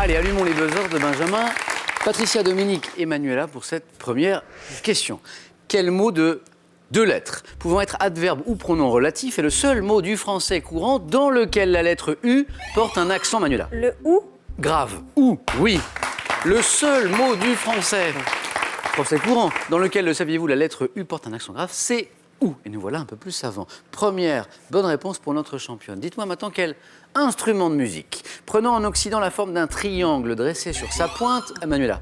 Allez, allumons les buzzers de Benjamin. Patricia, Dominique et Manuela pour cette première question. Quel mot de 2 lettres, pouvant être adverbe ou pronom relatif, est le seul mot du français courant dans lequel la lettre U porte un accent, Manuela? Le ou? Grave. Ou, oui. Le seul mot du français courant dans lequel, le saviez-vous, la lettre U porte un accent grave, c'est ou. Et nous voilà un peu plus savants. Première bonne réponse pour notre championne. Dites-moi maintenant quel instrument de musique, prenant en Occident la forme d'un triangle dressé sur sa pointe, Manuela?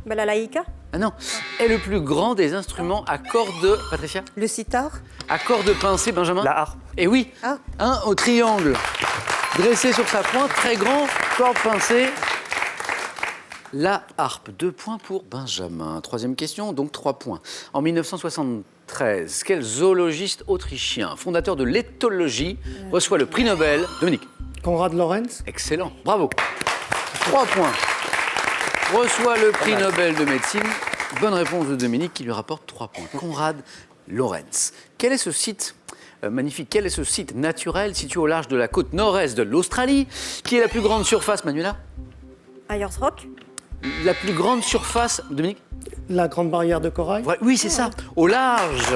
Balalaïka? Ah non, est le plus grand des instruments à cordes, Patricia? Le sitar? À cordes pincées, Benjamin? La harpe. Et oui, Ah. un au triangle, dressé sur sa pointe, très grand, cordes pincées. La harpe, 2 points pour Benjamin. Troisième question, donc 3 points. En 1973, quel zoologiste autrichien, fondateur de l'éthologie, reçoit le prix Nobel? Dominique? Konrad Lorenz. Excellent, bravo. 3 points. Reçoit le prix Nobel de médecine. Bonne réponse de Dominique qui lui rapporte 3 points. Konrad Lorenz. Quel est ce site magnifique? Quel est ce site naturel situé au large de la côte nord-est de l'Australie, qui est la plus grande surface, Manuela? Ayers Rock? La plus grande surface, Dominique? La grande barrière de corail. Oui, c'est ça, au large.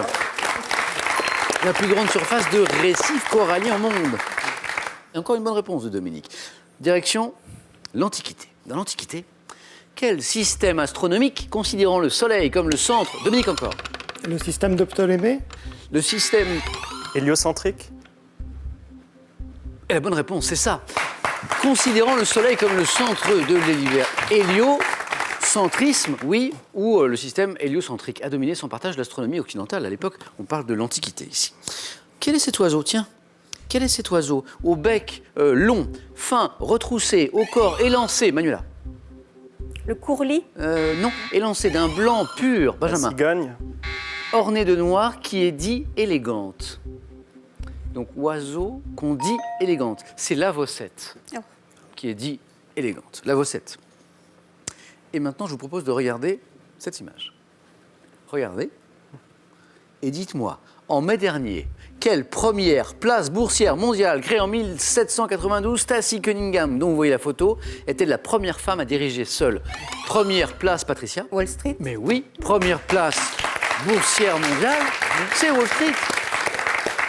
La plus grande surface de récifs coralliens au monde. Et encore une bonne réponse de Dominique. Direction l'Antiquité. Dans l'Antiquité, quel système astronomique, considérant le Soleil comme le centre, Dominique encore, Le système de Ptolémée. le système... Héliocentrique. Et la bonne réponse, c'est ça. Considérant le Soleil comme le centre de l'univers, héliocentrisme, oui, ou le système héliocentrique a dominé son partage de l'astronomie occidentale. À l'époque, on parle de l'Antiquité ici. Quel est cet oiseau? Tiens, quel est cet oiseau au bec long, fin, retroussé, au corps élancé, Manuela? Le courlis? Non, élancé d'un blanc pur, La Benjamin, cigogne. orné de noir, qui est dit élégante. Donc, oiseau qu'on dit élégante. C'est l'avocette Oh. qui est dit élégante. L'avocette. Et maintenant, je vous propose de regarder cette image. Regardez. Et dites-moi, en mai dernier, quelle première place boursière mondiale créée en 1792, Stacy Cunningham, dont vous voyez la photo, était la première femme à diriger seule? Première place, Patricia? Wall Street? Mais oui, première place boursière mondiale, c'est Wall Street.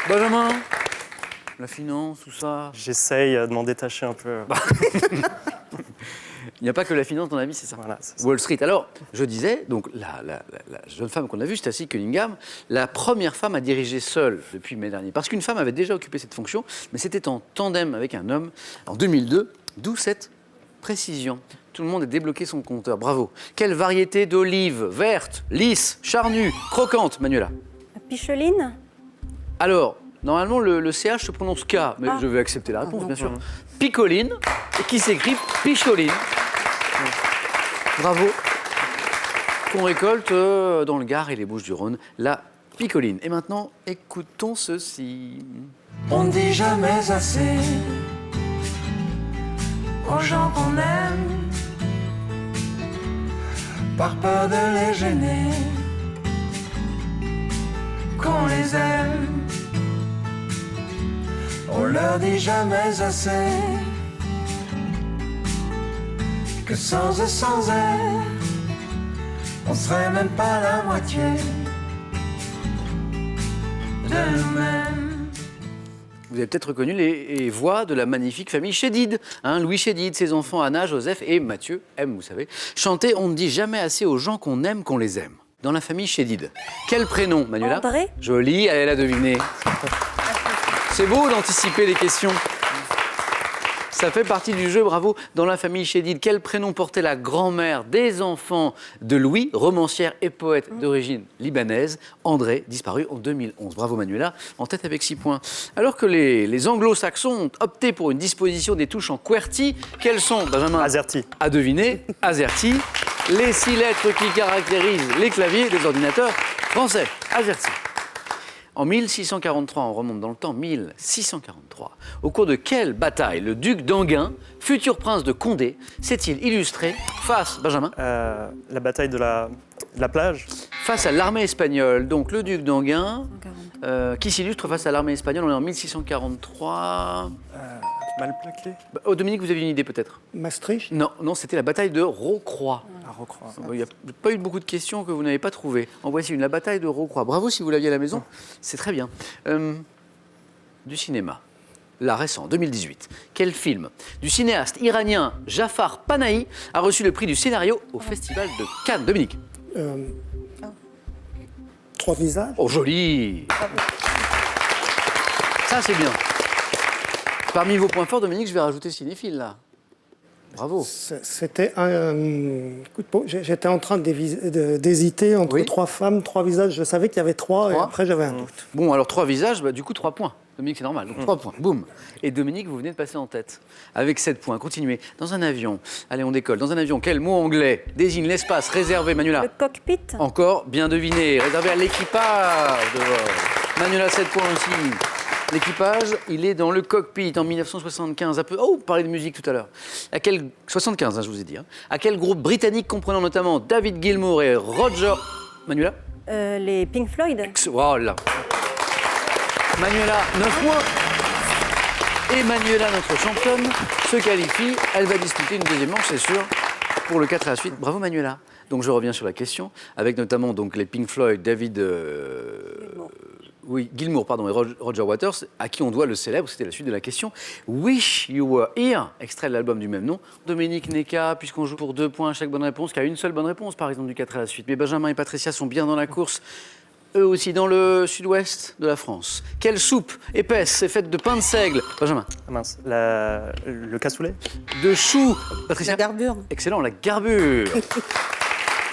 Benjamin, la finance, tout ça. J'essaye de m'en détacher un peu. Il n'y a pas que la finance dans la vie, c'est ça. Voilà, c'est ça. Wall Street. Alors, je disais, donc la jeune femme qu'on a vue, Stacy Cunningham, la première femme à diriger seule depuis mai dernier. Parce qu'une femme avait déjà occupé cette fonction, mais c'était en tandem avec un homme en 2002, d'où cette précision. Tout le monde a débloqué son compteur, bravo. Quelle variété d'olive verte, lisse, charnue, croquante, Manuela? La picheline? Alors, normalement, le CH se prononce K, mais je vais accepter la réponse, bien sûr. Picoline, et qui s'écrit picholine. Bravo. Qu'on récolte dans le Gard et les Bouches-du-Rhône, la picoline. Et maintenant, écoutons ceci. On ne dit jamais assez aux gens qu'on aime, par peur de les gêner, qu'on les aime. On leur dit jamais assez que sans eux, sans elles, on serait même pas la moitié de nous-mêmes. Vous avez peut-être reconnu les voix de la magnifique famille Chédid. Louis Chédid, ses enfants Anna, Joseph et Mathieu, M, vous savez, chantaient « On ne dit jamais assez aux gens qu'on aime qu'on les aime ». Dans la famille Chédid. Quel prénom, Manuela? André? Joli, elle a deviné. C'est beau d'anticiper les questions. Ça fait partie du jeu, bravo. Dans la famille Chédid, quel prénom portait la grand-mère des enfants de Louis, romancière et poète d'origine libanaise, André, disparu en 2011. Bravo Manuela, en tête avec 6 points. Alors que les anglo-saxons ont opté pour une disposition des touches en QWERTY, quelles sont, Benjamin? Azerty. À deviner, AZERTY, les 6 lettres qui caractérisent les claviers des ordinateurs français. AZERTY. En 1643, on remonte dans le temps, 1643, au cours de quelle bataille le duc d'Enghien, futur prince de Condé, s'est-il illustré face, Benjamin? La bataille de la plage. Face à l'armée espagnole. Donc le duc d'Enghien, qui s'illustre face à l'armée espagnole, on est en 1643. Mal plaqué. Oh, Dominique, vous aviez une idée peut-être? Maastricht. Non, non, c'était la bataille de Rocroi. À Rocroi. Il n'y a pas eu beaucoup de questions que vous n'avez pas trouvées. En voici une, la bataille de Rocroi. Bravo si vous l'aviez à la maison, c'est très bien. Du cinéma, là récent, 2018. Quel film du cinéaste iranien Jafar Panahi a reçu le prix du scénario au Festival de Cannes? Dominique. Trois visages. Oh, joli. Ça, c'est bien. Parmi vos points forts, Dominique, je vais rajouter cinéphile, là. Bravo. C'était un coup de peau. J'étais en train d'hésiter entre Oui. trois femmes, trois visages. Je savais qu'il y avait trois, et Trois. après j'avais un doute. Bon, alors 3 visages, du coup 3 points. Dominique, c'est normal. Donc 3 points. Boum. Et Dominique, vous venez de passer en tête. Avec 7 points. Continuez. Dans un avion. Allez, on décolle. Dans un avion, quel mot anglais désigne l'espace réservé, Manuela? Le cockpit. Encore, bien deviné. Réservé à l'équipage. Manuela, 7 points aussi. L'équipage, il est dans le cockpit en 1975. Oh, on parlait de musique tout à l'heure. 75, je vous ai dit. À quel groupe britannique comprenant notamment David Gilmour et Roger... Manuela? Les Pink Floyd. Voilà. Manuela, 9 points. Et Manuela, notre championne, se qualifie. Elle va disputer une deuxième manche, c'est sûr, pour le 4 à la suite. Bravo Manuela. Donc je reviens sur la question, avec notamment donc, les Pink Floyd, David Gilmour et Roger Waters, à qui on doit le célèbre, c'était la suite de la question, Wish You Were Here, extrait de l'album du même nom. Dominique Neka, puisqu'on joue pour 2 points à chaque bonne réponse, qui a une seule bonne réponse, par exemple, du 4 à la suite. Mais Benjamin et Patricia sont bien dans la course. Eux aussi, dans le sud-ouest de la France. Quelle soupe épaisse est faite de pain de seigle? Benjamin. Ah mince, le cassoulet. De choux. Patricia. La garbure. Excellent, la garbure.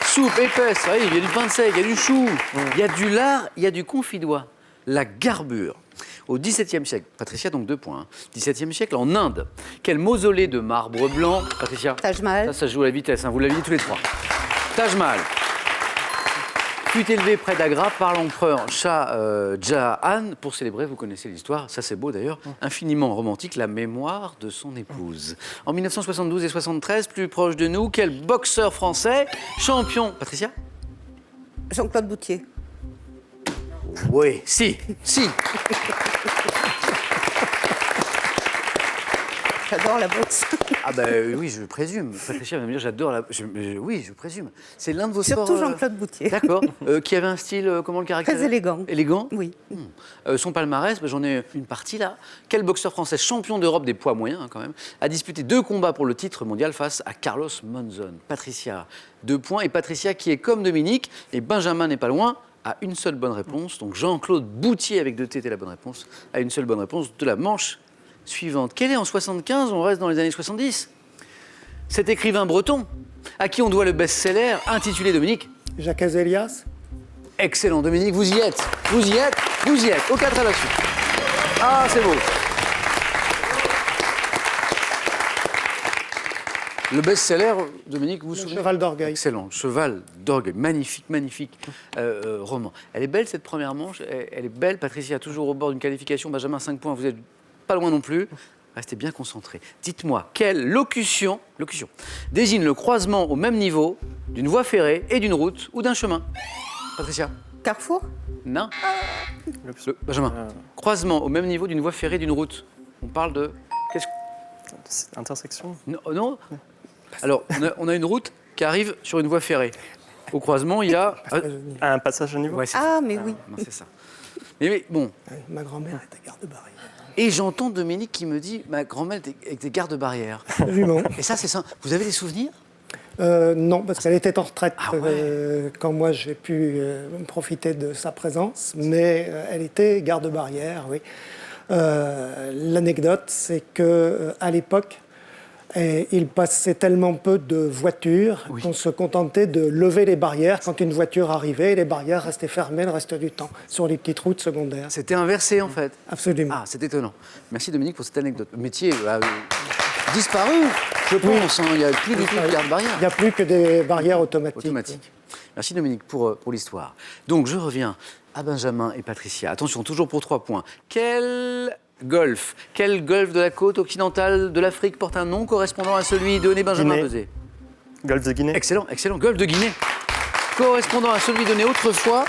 Soupe épaisse, oui, il y a du pain de seigle, il y a du chou, il y a du lard, il y a du confidois. La garbure. Au XVIIe siècle, Patricia, donc 2 points. XVIIe siècle, en Inde, quel mausolée de marbre blanc, Patricia? Taj Mahal. Ça joue à la vitesse, vous l'avez dit tous les 3. Taj Mahal. Fut élevé près d'Agra par l'empereur Shah Jahan pour célébrer, vous connaissez l'histoire, ça c'est beau d'ailleurs, infiniment romantique, la mémoire de son épouse. En 1972 et 73, plus proche de nous, quel boxeur français, champion... Patricia? Jean-Claude Boutier. Oui, si. J'adore la boxe. Ah ben oui, je présume. Patricia va me dire, j'adore la... Oui, je présume. C'est l'un de vos sports... Surtout Jean-Claude Boutier. D'accord. Qui avait un style, comment le caractérise? Très élégant. Élégant? Oui. Son palmarès, j'en ai une partie là. Quel boxeur français, champion d'Europe des poids moyens quand même, a disputé 2 combats pour le titre mondial face à Carlos Monzon? Patricia, 2 points. Et Patricia qui est comme Dominique, et Benjamin n'est pas loin, a une seule bonne réponse. Donc Jean-Claude Boutier avec 2 T était la bonne réponse, a une seule bonne réponse de la manche suivante. Quelle est en 75? On reste dans les années 70. Cet écrivain breton, à qui on doit le best-seller intitulé Dominique. Jacques Elias. Excellent, Dominique, vous y êtes. Au 4 à la suite. Ah, c'est beau. Le best-seller, Dominique, vous vous Le souvenez? cheval d'orgueil. Excellent, Cheval d'orgueil, magnifique roman. Elle est belle cette première manche, elle est belle. Patricia, toujours au bord d'une qualification. Benjamin, 5 points, vous êtes pas loin non plus. Restez bien concentrés. Dites-moi, quelle locution désigne le croisement au même niveau d'une voie ferrée et d'une route ou d'un chemin? Patricia? Carrefour. Non. Benjamin, croisement au même niveau d'une voie ferrée et d'une route. On parle de... Intersection. Non. Alors, on a une route qui arrive sur une voie ferrée. Au croisement, il y a... Un passage à niveau. Ouais, c'est Ah, ça. mais oui. Non, c'est ça. Mais bon, Ma grand-mère était garde-barrière. et j'entends Dominique qui me dit, ma grand-mère était garde-barrière. Absolument. Et ça, c'est ça. Vous avez des souvenirs? Non, parce qu'elle était en retraite Ah ouais. quand moi j'ai pu profiter de sa présence, mais elle était garde-barrière, oui. L'anecdote, c'est qu'à l'époque, il passait tellement peu de voitures qu'on se contentait de lever les barrières quand une voiture arrivait et les barrières restaient fermées le reste du temps sur les petites routes secondaires. C'était inversé, en fait. Absolument. Ah, c'est étonnant. Merci, Dominique, pour cette anecdote. Le métier a disparu, je pense. Il n'y a plus du tout de garde-barrière. Il n'y a plus que des barrières automatiques. Merci Dominique pour l'histoire. Donc je reviens à Benjamin et Patricia. Attention, toujours pour 3 points. Quel golfe de la côte occidentale de l'Afrique porte un nom correspondant à celui donné Benjamin Guinée. Bezet? Golfe de Guinée. Excellent, golfe de Guinée. Correspondant à celui donné autrefois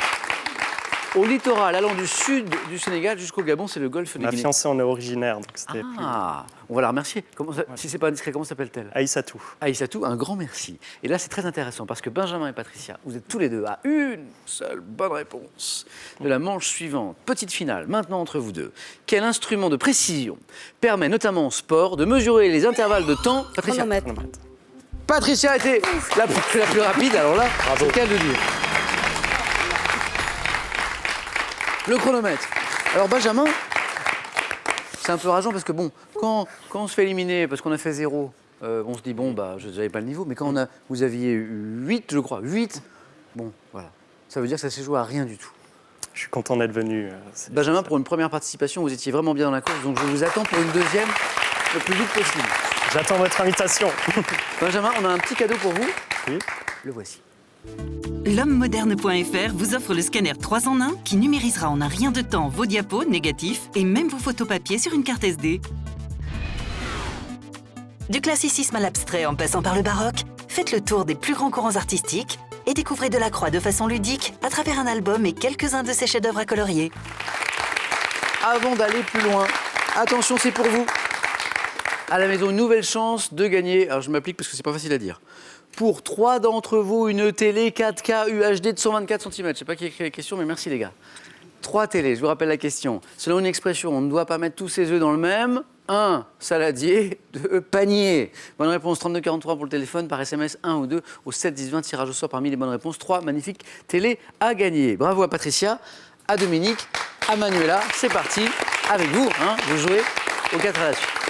au littoral allant du sud du Sénégal jusqu'au Gabon, c'est le golfe de Ma Guinée. fiancée en est originaire, donc c'était plus... Ah, on va la remercier. Si c'est pas indiscret, comment s'appelle-t-elle? Aïssatou. Aïssatou, un grand merci. Et là, c'est très intéressant parce que Benjamin et Patricia, vous êtes tous les deux à une seule bonne réponse de la manche suivante. Petite finale, maintenant entre vous deux. Quel instrument de précision permet notamment en sport de mesurer les intervalles de temps? Patricia. Chronomètre. Patricia a été la plus rapide, alors là, c'est le cas de le dire. Le chronomètre. Alors Benjamin, c'est un peu rageant parce que bon, quand on se fait éliminer parce qu'on a fait 0, on se dit bon, bah, je n'avais pas le niveau, mais quand vous aviez eu 8, je crois, 8, bon, voilà. Ça veut dire que ça s'est joué à rien du tout. Je suis content d'être venu. Benjamin, pour une première participation, vous étiez vraiment bien dans la course, donc je vous attends pour une deuxième le plus vite possible. J'attends votre invitation. Benjamin, on a un petit cadeau pour vous. Oui. Le voici. L'homme-moderne.fr vous offre le scanner 3 en 1 qui numérisera en un rien de temps vos diapos, négatifs et même vos photos papier sur une carte SD. Du classicisme à l'abstrait en passant par le baroque, faites le tour des plus grands courants artistiques et découvrez Delacroix de façon ludique à travers un album et quelques-uns de ses chefs-d'œuvre à colorier. Avant d'aller plus loin, attention, c'est pour vous. À la maison, une nouvelle chance de gagner. Alors je m'applique parce que c'est pas facile à dire. Pour 3 d'entre vous, une télé 4K UHD de 124 cm. Je sais pas qui a écrit la question, mais merci les gars. 3 télés, je vous rappelle la question. Selon une expression, on ne doit pas mettre tous ses œufs dans le même. 1, saladier. 2, panier. Bonne réponse 3243 pour le téléphone, par SMS 1 ou 2 au 7 10 20, tirage au sort parmi les bonnes réponses. 3 magnifiques télé à gagner. Bravo à Patricia, à Dominique, à Manuela. C'est parti avec vous, hein, vous jouez aux 4 à la suite.